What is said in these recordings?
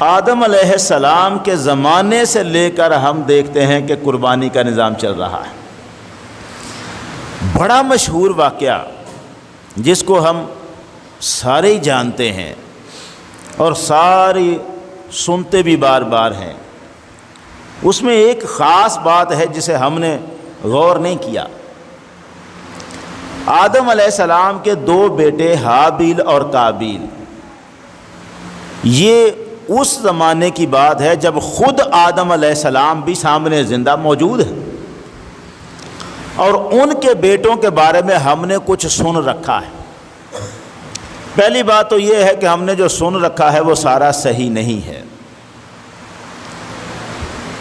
آدم علیہ السلام کے زمانے سے لے کر ہم دیکھتے ہیں کہ قربانی کا نظام چل رہا ہے۔ بڑا مشہور واقعہ جس کو ہم سارے ہی جانتے ہیں اور سارے سنتے بھی بار بار ہیں، اس میں ایک خاص بات ہے جسے ہم نے غور نہیں کیا۔ آدم علیہ السلام کے دو بیٹے حابیل اور قابیل، یہ اس زمانے کی بات ہے جب خود آدم علیہ السلام بھی سامنے زندہ موجود ہے، اور ان کے بیٹوں کے بارے میں ہم نے کچھ سن رکھا ہے۔ پہلی بات تو یہ ہے کہ ہم نے جو سن رکھا ہے وہ سارا صحیح نہیں ہے۔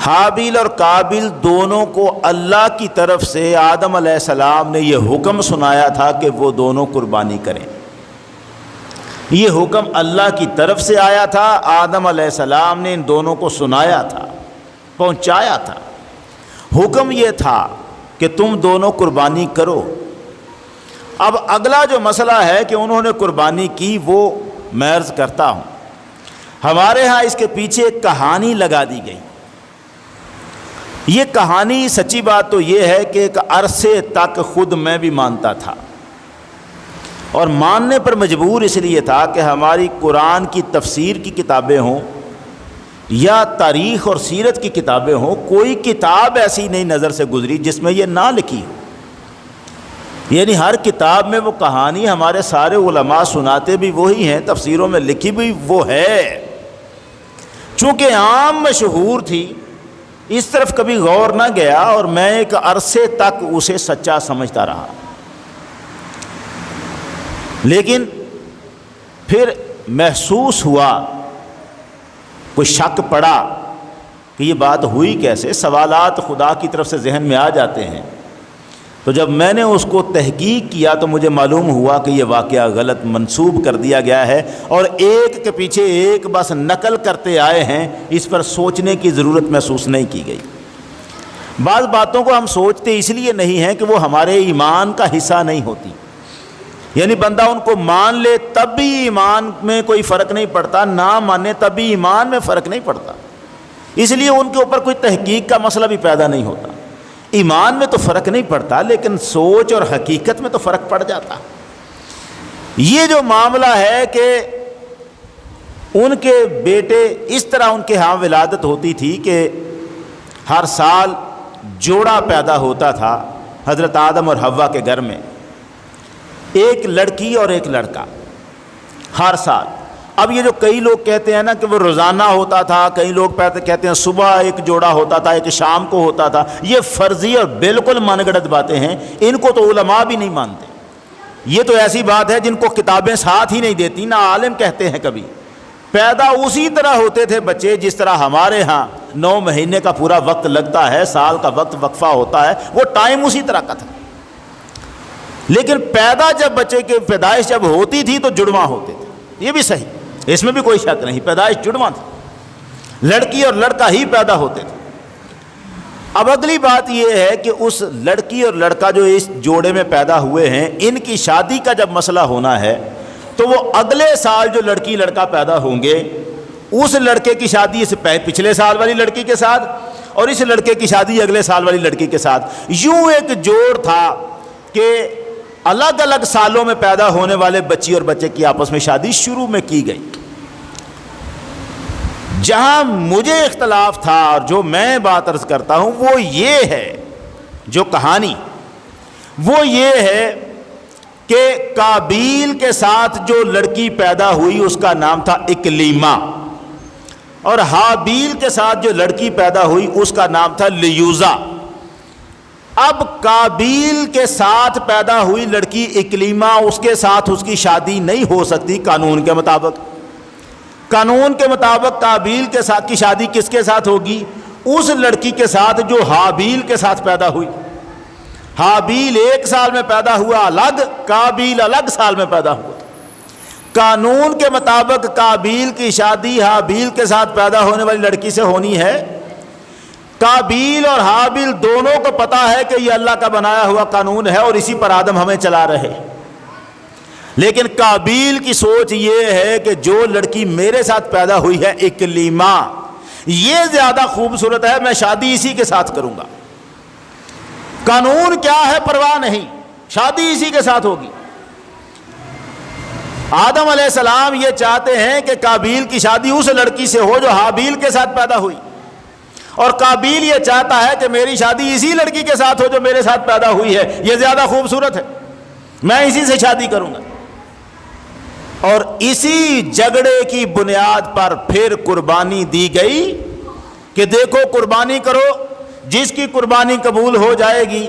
حابیل اور قابیل دونوں کو اللہ کی طرف سے آدم علیہ السلام نے یہ حکم سنایا تھا کہ وہ دونوں قربانی کریں۔ یہ حکم اللہ کی طرف سے آیا تھا، آدم علیہ السلام نے ان دونوں کو سنایا تھا، پہنچایا تھا۔ حکم یہ تھا کہ تم دونوں قربانی کرو۔ اب اگلا جو مسئلہ ہے کہ انہوں نے قربانی کی، وہ میں عرض کرتا ہوں، ہمارے ہاں اس کے پیچھے ایک کہانی لگا دی گئی۔ یہ کہانی سچی بات تو یہ ہے کہ ایک عرصے تک خود میں بھی مانتا تھا، اور ماننے پر مجبور اس لیے تھا کہ ہماری قرآن کی تفسیر کی کتابیں ہوں یا تاریخ اور سیرت کی کتابیں ہوں، کوئی کتاب ایسی نہیں نظر سے گزری جس میں یہ نہ لکھی ہو۔ یعنی ہر کتاب میں وہ کہانی ہمارے سارے علماء سناتے بھی وہی ہیں، تفسیروں میں لکھی بھی وہ ہے، چونکہ عام مشہور تھی، اس طرف کبھی غور نہ گیا، اور میں ایک عرصے تک اسے سچا سمجھتا رہا۔ لیکن پھر محسوس ہوا، کوئی شک پڑا کہ یہ بات ہوئی کیسے، سوالات خدا کی طرف سے ذہن میں آ جاتے ہیں۔ تو جب میں نے اس کو تحقیق کیا تو مجھے معلوم ہوا کہ یہ واقعہ غلط منسوب کر دیا گیا ہے، اور ایک کے پیچھے ایک بس نقل کرتے آئے ہیں، اس پر سوچنے کی ضرورت محسوس نہیں کی گئی۔ بعض باتوں کو ہم سوچتے اس لیے نہیں ہیں کہ وہ ہمارے ایمان کا حصہ نہیں ہوتی، یعنی بندہ ان کو مان لے تب بھی ایمان میں کوئی فرق نہیں پڑتا، نہ مانے تب بھی ایمان میں فرق نہیں پڑتا، اس لیے ان کے اوپر کوئی تحقیق کا مسئلہ بھی پیدا نہیں ہوتا۔ ایمان میں تو فرق نہیں پڑتا، لیکن سوچ اور حقیقت میں تو فرق پڑ جاتا۔ یہ جو معاملہ ہے کہ ان کے بیٹے، اس طرح ان کے ہاں ولادت ہوتی تھی کہ ہر سال جوڑا پیدا ہوتا تھا حضرت آدم اور حوا کے گھر میں، ایک لڑکی اور ایک لڑکا ہر سال۔ اب یہ جو کئی لوگ کہتے ہیں نا کہ وہ روزانہ ہوتا تھا، کئی لوگ کہتے ہیں صبح ایک جوڑا ہوتا تھا، ایک شام کو ہوتا تھا، یہ فرضی اور بالکل من گھڑت باتیں ہیں، ان کو تو علماء بھی نہیں مانتے۔ یہ تو ایسی بات ہے جن کو کتابیں ساتھ ہی نہیں دیتی، نہ عالم کہتے ہیں کبھی۔ پیدا اسی طرح ہوتے تھے بچے جس طرح ہمارے ہاں 9 مہینے کا پورا وقت لگتا ہے، سال کا وقت وقفہ ہوتا ہے، وہ ٹائم اسی طرح کا تھا۔ لیکن پیدا جب بچے کی پیدائش جب ہوتی تھی تو جڑواں ہوتے تھے، یہ بھی صحیح، اس میں بھی کوئی شک نہیں، پیدائش جڑواں تھی، لڑکی اور لڑکا ہی پیدا ہوتے تھے۔ اب اگلی بات یہ ہے کہ اس لڑکی اور لڑکا جو اس جوڑے میں پیدا ہوئے ہیں، ان کی شادی کا جب مسئلہ ہونا ہے تو وہ اگلے سال جو لڑکی لڑکا پیدا ہوں گے، اس لڑکے کی شادی اس پچھلے سال والی لڑکی کے ساتھ، اور اس لڑکے کی شادی اگلے سال والی لڑکی کے ساتھ۔ یوں ایک جوڑ تھا کہ الگ الگ سالوں میں پیدا ہونے والے بچی اور بچے کی آپس میں شادی شروع میں کی گئی۔ جہاں مجھے اختلاف تھا اور جو میں بات عرض کرتا ہوں وہ یہ ہے، جو کہانی وہ یہ ہے کہ قابیل کے ساتھ جو لڑکی پیدا ہوئی اس کا نام تھا اکلیمہ، اور حابیل کے ساتھ جو لڑکی پیدا ہوئی اس کا نام تھا لیوزا۔ اب قابیل کے ساتھ پیدا ہوئی لڑکی اکلیمہ، اس کے ساتھ اس کی شادی نہیں ہو سکتی قانون کے مطابق۔ قانون کے مطابق قابیل کے ساتھ کی شادی کس کے ساتھ ہوگی؟ اس لڑکی کے ساتھ جو حابیل کے ساتھ پیدا ہوئی۔ حابیل 1 سال میں پیدا ہوا الگ، قابیل الگ سال میں پیدا ہوا۔ قانون کے مطابق قابیل کی شادی حابیل کے ساتھ پیدا ہونے والی لڑکی سے ہونی ہے۔ قابیل اور حابیل دونوں کو پتا ہے کہ یہ اللہ کا بنایا ہوا قانون ہے اور اسی پر آدم ہمیں چلا رہے۔ لیکن قابیل کی سوچ یہ ہے کہ جو لڑکی میرے ساتھ پیدا ہوئی ہے اکلیما، یہ زیادہ خوبصورت ہے، میں شادی اسی کے ساتھ کروں گا۔ قانون کیا ہے پرواہ نہیں، شادی اسی کے ساتھ ہوگی۔ آدم علیہ السلام یہ چاہتے ہیں کہ قابیل کی شادی اس لڑکی سے ہو جو حابیل کے ساتھ پیدا ہوئی، اور قابیل یہ چاہتا ہے کہ میری شادی اسی لڑکی کے ساتھ ہو جو میرے ساتھ پیدا ہوئی ہے، یہ زیادہ خوبصورت ہے، میں اسی سے شادی کروں گا۔ اور اسی جھگڑے کی بنیاد پر پھر قربانی دی گئی کہ دیکھو قربانی کرو، جس کی قربانی قبول ہو جائے گی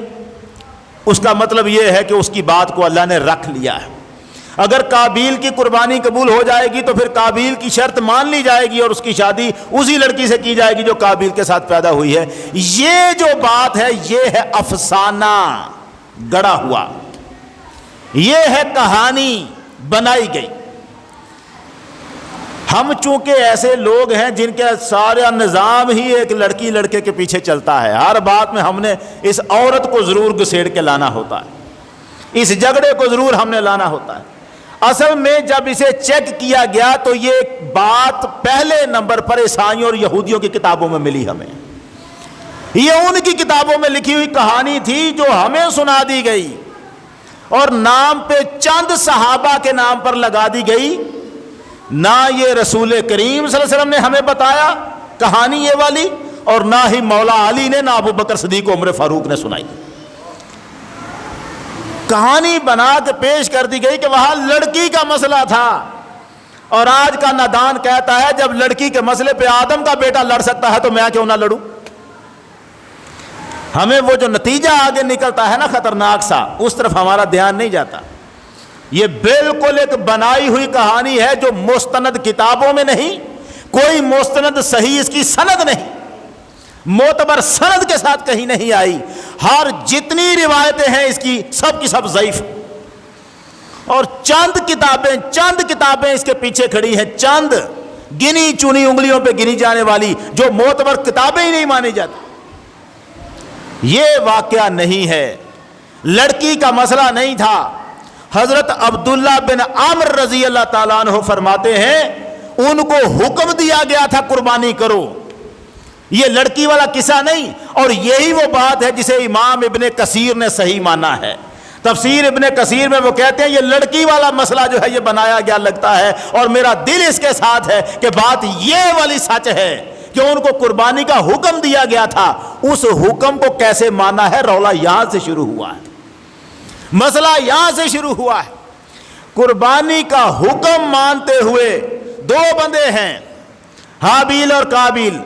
اس کا مطلب یہ ہے کہ اس کی بات کو اللہ نے رکھ لیا ہے۔ اگر قابیل کی قربانی قبول ہو جائے گی تو پھر قابیل کی شرط مان لی جائے گی اور اس کی شادی اسی لڑکی سے کی جائے گی جو قابیل کے ساتھ پیدا ہوئی ہے۔ یہ جو بات ہے یہ ہے افسانہ گڑا ہوا، یہ ہے کہانی بنائی گئی۔ ہم چونکہ ایسے لوگ ہیں جن کے سارا نظام ہی ایک لڑکی لڑکے کے پیچھے چلتا ہے، ہر بات میں ہم نے اس عورت کو ضرور گھسیڑ کے لانا ہوتا ہے، اس جھگڑے کو ضرور ہم نے لانا ہوتا ہے۔ اصل میں جب اسے چیک کیا گیا تو یہ بات پہلے نمبر پر عیسائیوں اور یہودیوں کی کتابوں میں ملی ہمیں، یہ ان کی کتابوں میں لکھی ہوئی کہانی تھی جو ہمیں سنا دی گئی اور نام پہ چند صحابہ کے نام پر لگا دی گئی۔ نہ یہ رسول کریم صلی اللہ علیہ وسلم نے ہمیں بتایا کہانی یہ والی، اور نہ ہی مولا علی نے، نہ ابو بکر صدیق و عمر فاروق نے سنائی۔ کہانی بنا کے پیش کر دی گئی کہ وہاں لڑکی کا مسئلہ تھا، اور آج کا نادان کہتا ہے جب لڑکی کے مسئلے پہ آدم کا بیٹا لڑ سکتا ہے تو میں کیوں نہ لڑوں۔ ہمیں وہ جو نتیجہ آگے نکلتا ہے نا خطرناک سا، اس طرف ہمارا دھیان نہیں جاتا۔ یہ بالکل ایک بنائی ہوئی کہانی ہے جو مستند کتابوں میں نہیں، کوئی مستند صحیح اس کی سند نہیں، معتبر سند کے ساتھ کہیں نہیں آئی۔ ہر جتنی روایتیں ہیں اس کی سب ضعیف، اور چند کتابیں اس کے پیچھے کھڑی ہیں، چند گنی چنی انگلیوں پہ گنی جانے والی جو معتبر کتابیں ہی نہیں مانی جاتی۔ یہ واقعہ نہیں ہے، لڑکی کا مسئلہ نہیں تھا۔ حضرت عبداللہ بن عامر رضی اللہ تعالیٰ عنہ فرماتے ہیں ان کو حکم دیا گیا تھا قربانی کرو، یہ لڑکی والا قصہ نہیں۔ اور یہی وہ بات ہے جسے امام ابن کثیر نے صحیح مانا ہے۔ تفسیر ابن کثیر میں وہ کہتے ہیں یہ لڑکی والا مسئلہ جو ہے یہ بنایا گیا لگتا ہے، اور میرا دل اس کے ساتھ ہے کہ بات یہ والی سچ ہے کہ ان کو قربانی کا حکم دیا گیا تھا۔ اس حکم کو کیسے مانا ہے، رولا یہاں سے شروع ہوا ہے، مسئلہ یہاں سے شروع ہوا ہے۔ قربانی کا حکم مانتے ہوئے دو بندے ہیں، حابیل اور قابیل۔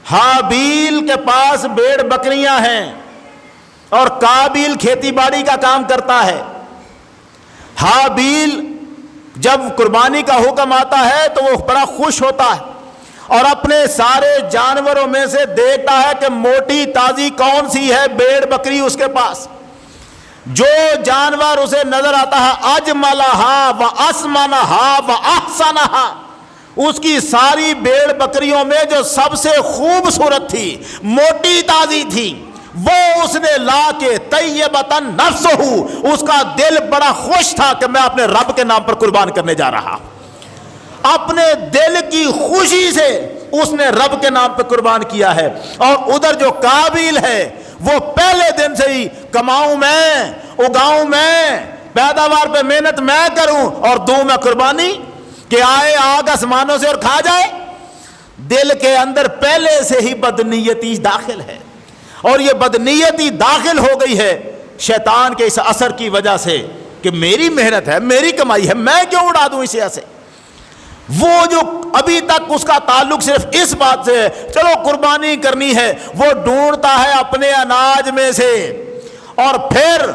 حابیل کے پاس بھیڑ بکریاں ہیں اور قابیل کھیتی باڑی کا کام کرتا ہے۔ حابیل جب قربانی کا حکم آتا ہے تو وہ بڑا خوش ہوتا ہے اور اپنے سارے جانوروں میں سے دیکھتا ہے کہ موٹی تازی کون سی ہے، بھیڑ بکری اس کے پاس۔ جو جانور اسے نظر آتا ہے اجملہا و اسمنہا و احسنہا، اس کی ساری بھیڑ بکریوں میں جو سب سے خوبصورت تھی، موٹی تازی تھی، وہ اس نے لا کے طیبۃ نفسہ، اس کا دل بڑا خوش تھا کہ میں اپنے رب کے نام پر قربان کرنے جا رہا۔ اپنے دل کی خوشی سے اس نے رب کے نام پہ قربان کیا ہے۔ اور ادھر جو قابیل ہے وہ پہلے دن سے ہی کماؤں میں، اگاؤں میں، پیداوار پہ محنت میں کروں اور دوں میں قربانی، کہ آئے آگ آسمانوں سے اور کھا جائے۔ دل کے اندر پہلے سے ہی بدنیتی داخل ہے، اور یہ بدنیتی داخل ہو گئی ہے شیطان کے اس اثر کی وجہ سے کہ میری محنت ہے، میری کمائی ہے، میں کیوں اڑا دوں اسے ایسے۔ وہ جو ابھی تک اس کا تعلق صرف اس بات سے ہے چلو قربانی کرنی ہے، وہ ڈھونڈتا ہے اپنے اناج میں سے۔ اور پھر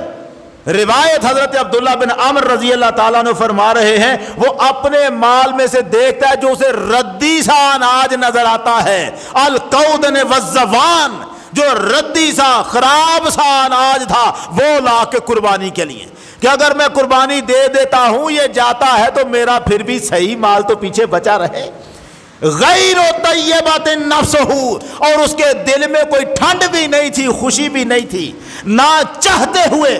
روایت حضرت عبداللہ بن عامر رضی اللہ تعالیٰ عنہ فرما رہے ہیں وہ اپنے مال میں سے دیکھتا ہے جو اسے ردی سا اناج نظر آتا ہے، القودن والزوان، جو ردی سا خراب سا اناج تھا وہ لا کے قربانی کے لیے، کہ اگر میں قربانی دے دیتا ہوں یہ جاتا ہے تو میرا پھر بھی صحیح مال تو پیچھے بچا رہے۔ غیر طیبۃ نفسہ، اور اس کے دل میں کوئی ٹھنڈ بھی نہیں تھی، خوشی بھی نہیں تھی، نہ چاہتے ہوئے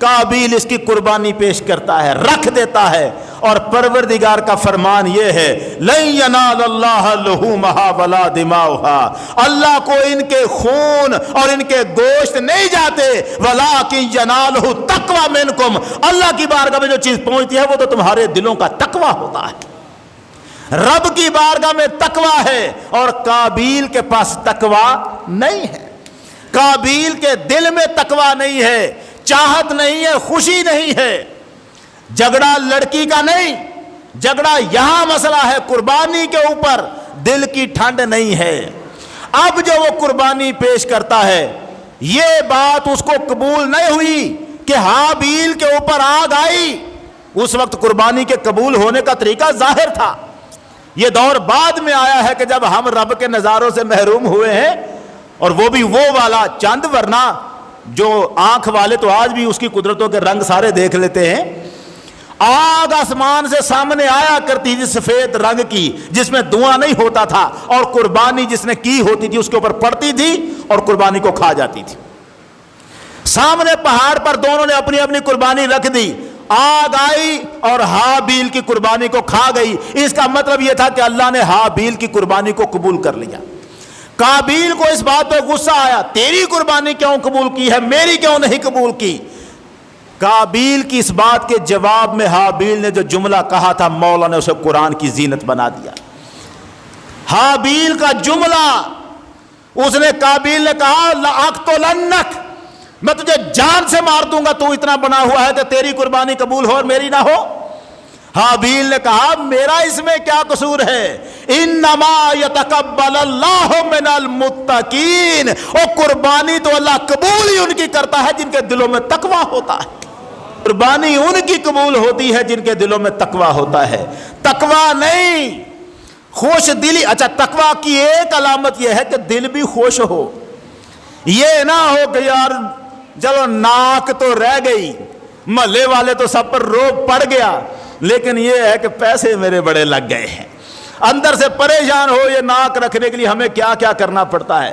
قابیل اس کی قربانی پیش کرتا ہے، رکھ دیتا ہے، اور پروردگار کا فرمان یہ ہے لن ینال اللہ لحومہا ولا دماؤہا، اللہ کو ان کے خون اور ان کے گوشت نہیں جاتے، ولکن ینالہ التقوی منکم، اللہ کی بارگاہ میں جو چیز پہنچتی ہے وہ تو تمہارے دلوں کا تقوی ہوتا ہے۔ رب کی بارگاہ میں تقوی ہے اور قابیل کے پاس تقوی نہیں ہے، قابیل کے دل میں تقوی نہیں ہے، چاہت نہیں ہے، خوشی نہیں ہے۔ جھگڑا لڑکی کا نہیں، جھگڑا یہاں مسئلہ ہے قربانی کے اوپر، دل کی ٹھنڈ نہیں ہے۔ اب جو وہ قربانی پیش کرتا ہے یہ بات اس کو قبول نہیں ہوئی کہ حابیل کے اوپر آگ آئی، اس وقت قربانی کے قبول ہونے کا طریقہ ظاہر تھا۔ یہ دور بعد میں آیا ہے کہ جب ہم رب کے نظاروں سے محروم ہوئے ہیں، اور وہ بھی وہ والا چند، ورنہ جو آنکھ والے تو آج بھی اس کی قدرتوں کے رنگ سارے دیکھ لیتے ہیں۔ آگ آسمان سے سامنے آیا کرتی تھی سفید رنگ کی، جس میں دھواں نہیں ہوتا تھا، اور قربانی جس نے کی ہوتی تھی اس کے اوپر پڑتی تھی اور قربانی کو کھا جاتی تھی۔ سامنے پہاڑ پر دونوں نے اپنی اپنی قربانی رکھ دی، آگ آئی اور حابیل کی قربانی کو کھا گئی۔ اس کا مطلب یہ تھا کہ اللہ نے حابیل کی قربانی کو قبول کر لیا۔ قابیل کو اس بات پہ غصہ آیا، تیری قربانی کیوں قبول کی ہے، میری کیوں نہیں قبول کی؟ قابیل کی اس بات کے جواب میں حابیل نے جو جملہ کہا تھا، مولا نے اسے قرآن کی زینت بنا دیا۔ حابیل کا جملہ، اس نے قابیل نے کہا لأقتلنک، میں تجھے جان سے مار دوں گا، تو اتنا بنا ہوا ہے کہ تیری قربانی قبول ہو اور میری نہ ہو۔ حابیل نے کہا میرا اس میں کیا قصور ہے، انما یتقبل اللہ من المتقین، اور قربانی تو اللہ قبول ہی ان کی کرتا ہے جن کے دلوں میں تقوی ہوتا ہے۔ قربانی ان کی قبول ہوتی ہے جن کے دلوں میں تقوی ہوتا ہے، تقوی نہیں خوش دلی۔ اچھا، تقوی کی ایک علامت یہ ہے کہ دل بھی خوش ہو، یہ نہ ہو کہ یار چلو ناک تو رہ گئی، محلے والے تو سب پر روب پڑ گیا، لیکن یہ ہے کہ پیسے میرے بڑے لگ گئے ہیں۔ اندر سے پریشان ہو، یہ ناک رکھنے کے لیے ہمیں کیا کیا کرنا پڑتا ہے۔